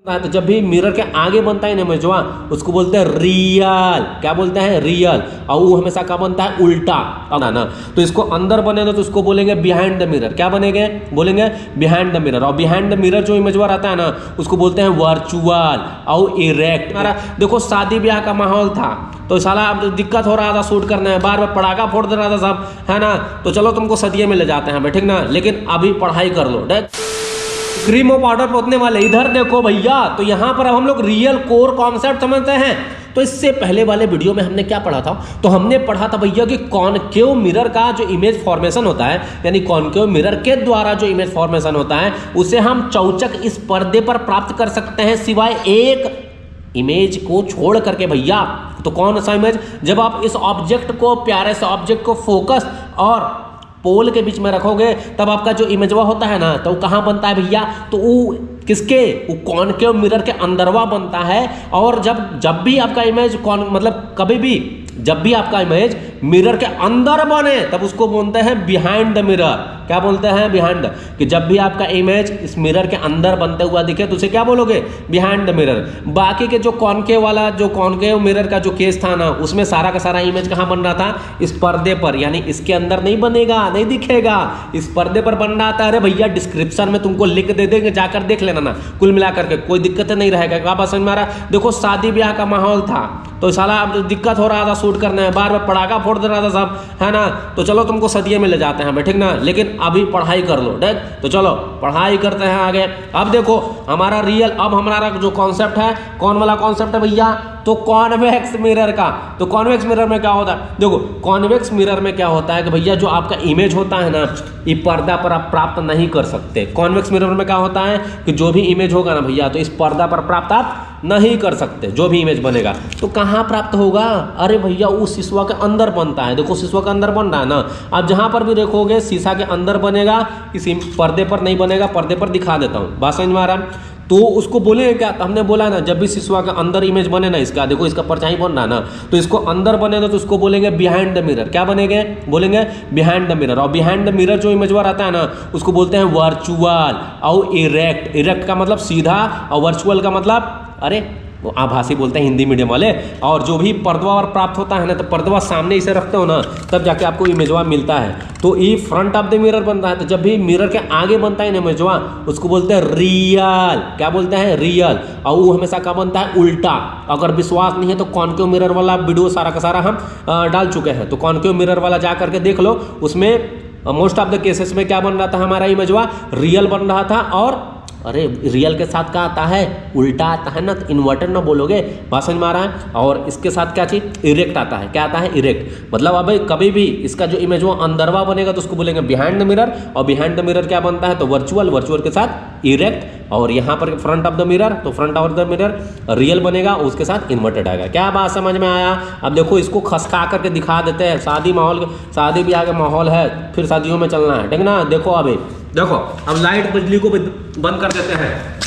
तो जब भी मिरर के आगे बनता है ना इमेजवा, उसको बोलते हैं रियल। क्या बोलते हैं? रियल। और वो हमेशा क्या बनता है? उल्टा ना। तो इसको अंदर बने तो उसको बोलेंगे बिहाइंड द मिरर। क्या बनेंगे? बोलेंगे बिहाइंड द मिरर। और बिहाइंड द मिरर जो इमेजवा रहता है ना, उसको बोलते हैं वर्चुअल और इरेक्ट। हमारा देखो शादी ब्याह का माहौल था, तो साला अब दिक्कत हो रहा था शूट करने में, बार बार पटाखा फोड़ दे रहा था सब, है ना। तो चलो तुमको सदिये में ले जाते हैं ठीक ना, लेकिन अभी पढ़ाई कर लो। क्रीम और पाउडर पोतने वाले इधर देखो भैया। तो यहाँ पर अब हम लोग रियल कोर कॉन्सेप्ट समझते हैं। तो इससे पहले वाले वीडियो में हमने क्या पढ़ा था? तो हमने पढ़ा था भैया कि कॉनकेव मिरर का जो इमेज फॉर्मेशन होता है, यानी कॉनकेव मिरर के द्वारा जो इमेज फॉर्मेशन होता है, उसे हम चौचक इस पर्दे पर प्राप्त कर सकते हैं, सिवाय एक इमेज को छोड़ करके भैया। तो कौन सा इमेज? जब आप इस ऑब्जेक्ट को, प्यारे से ऑब्जेक्ट को फोकस और पोल के बीच में रखोगे, तब आपका जो इमेजवा होता है ना, तो वो कहाँ बनता है भैया? तो वो किसके? वो कॉनकेव मिरर के अंदरवा बनता है। और जब भी आपका इमेज मतलब कभी भी जब भी आपका इमेज मिरर के अंदर बने, तब उसको बोलते हैं बिहाइंड द मिरर। क्या बोलते हैं? बिहाइंड। कि जब भी आपका इमेज इस मिरर के अंदर बनते हुआ दिखे, तो उसे क्या बोलोगे? Behind the mirror. बाकी के जो कॉनकेव वाला, जो कॉनकेव मिरर का जो केस था ना, उसमें सारा का सारा इमेज कहाँ बन रहा था? इस पर्दे पर, यानी इसके अंदर नहीं बनेगा, नहीं दिखेगा, इस पर्दे पर बन रहा था। अरे भैया डिस्क्रिप्शन में तुमको लिख दे देंगे, जाकर देख लेना ना। कुल मिला करके कोई दिक्कत नहीं रहेगा। क्या बात समझ में आ रहा? देखो शादी ब्याह का माहौल था, तो साला अब दिक्कत हो रहा था शूट करने में, बार बार पटाखा फोड़ दे रहा था सब, है ना। तो चलो तुमको सदिये में ले जाते हैं ठीक ना, लेकिन अभी पढ़ाई कर लो। तो चलो पढ़ाई करते हैं आगे। अब देखो हमारा रियल, अब हमारा जो कॉन्सेप्ट है, कौन वाला कॉन्सेप्ट है भैया? तो कॉन्वेक्स मिरर का। तो कॉन्वेक्स मिरर में क्या होता है? देखो कॉन्वेक्स मिरर में क्या होता है कि भैया जो आपका इमेज होता है ना, ये पर्दा पर आप प्राप्त नहीं कर सकते। कॉन्वेक्स मिरर में क्या होता है कि जो भी इमेज होगा ना भैया, तो इस पर्दा पर प्राप्त आप नहीं कर सकते। जो भी इमेज बनेगा तो कहाँ प्राप्त होगा? अरे भैया उस शीशा के अंदर बनता है। देखो शीशा के अंदर बन रहा है ना, आप जहाँ पर भी देखोगे शीशा के अंदर बनेगा, किसी पर्दे पर नहीं बनेगा। पर्दे पर दिखा देता हूँ, बात समझ में आ रहा है? तो उसको बोलेंगे क्या? तो हमने बोला ना, जब भी शीशा के अंदर इमेज बने ना, इसका देखो इसका परछाई बन रहा है ना, तो इसको अंदर बनेगा तो उसको बोलेंगे बिहाइंड द मिरर। क्या बनेंगे? बोलेंगे बिहाइंड द मिरर। और बिहाइंड द मिरर जो इमेजवा रहता है ना, उसको बोलते हैं वर्चुअल और इरेक्ट। इरेक्ट का मतलब सीधा, और वर्चुअल का मतलब अरे वो आभासी बोलते हैं हिंदी मीडियम वाले। और जो भी पर्दवा और प्राप्त होता है ना, तो पर्दवा सामने इसे रखते हो ना, तब जाके आपको इमेजवा मिलता है। तो ये फ्रंट ऑफ द मिरर बनता है। तो जब भी मिरर के आगे बनता है ना इमेजवा, उसको बोलते हैं रियल। क्या बोलते हैं? रियल। और वो हमेशा क्या बनता है? उल्टा। अगर विश्वास नहीं है तो कॉनकेव मिरर वाला वीडियो सारा का सारा हम डाल चुके हैं, तो कॉनकेव मिरर वाला जा करके देख लो। उसमें मोस्ट ऑफ द केसेस में क्या बन रहा था? हमारा इमेजवा रियल बन रहा था। और अरे रियल के साथ क्या आता है? उल्टा आता है ना, तो इन्वर्टर ना बोलोगे, बात समझ में आ रहा है। और इसके साथ क्या चीज? इरेक्ट आता है। क्या आता है? इरेक्ट। मतलब अब कभी भी इसका जो इमेज वो अंदरवा बनेगा, तो उसको बोलेंगे बिहाइंड द मिरर। और बिहाइंड द मिरर क्या बनता है? तो वर्चुअल। वर्चुअल के साथ इरेक्ट। और यहाँ पर फ्रंट ऑफ द मिरर, तो front of the mirror real बनेगा, उसके साथ इन्वर्टेड आएगा। क्या बात समझ में आया? अब देखो इसको खसका करके दिखा देते हैं। शादी ब्याह का माहौल है, फिर शादियों में चलना है ठीक ना। देखो अभी देखो, अब लाइट बिजली को बंद कर देते हैं।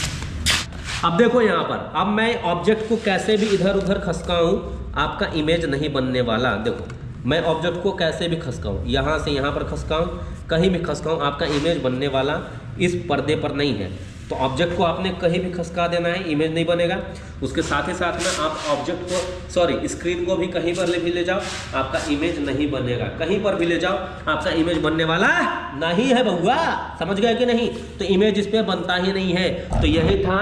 अब देखो यहाँ पर, अब मैं ऑब्जेक्ट को कैसे भी इधर उधर खसकाऊं, आपका इमेज नहीं बनने वाला। देखो मैं ऑब्जेक्ट को कैसे भी खसकाऊं, यहाँ से यहाँ पर खसकाऊं, कहीं भी खसकाऊं, आपका इमेज बनने वाला इस पर्दे पर नहीं है। तो ऑब्जेक्ट को आपने कहीं भी खसका देना है, इमेज नहीं बनेगा। उसके साथ ही साथ में आप ऑब्जेक्ट को स्क्रीन को भी कहीं पर भी ले जाओ, आपका इमेज नहीं बनेगा। कहीं पर भी ले जाओ, आपका इमेज बनने वाला नहीं है बउआ। समझ गए कि नहीं? तो इमेज इस पर बनता ही नहीं है। तो यही था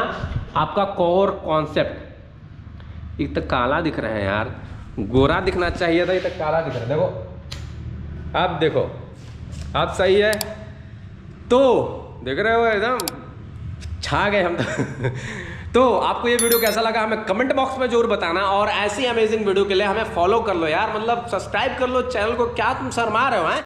आपका कोर कॉन्सेप्ट। एक तो काला दिख रहा है यार, गोरा दिखना चाहिए था, ये तो काला दिख रहा है। देखो अब देखो, अब सही है। तो देख रहे हो एकदम छा गए हम तो आपको ये वीडियो कैसा लगा हमें कमेंट बॉक्स में जरूर बताना। और ऐसी अमेजिंग वीडियो के लिए हमें फॉलो कर लो यार, मतलब सब्सक्राइब कर लो चैनल को। क्या तुम शर्मा रहे हो हैं?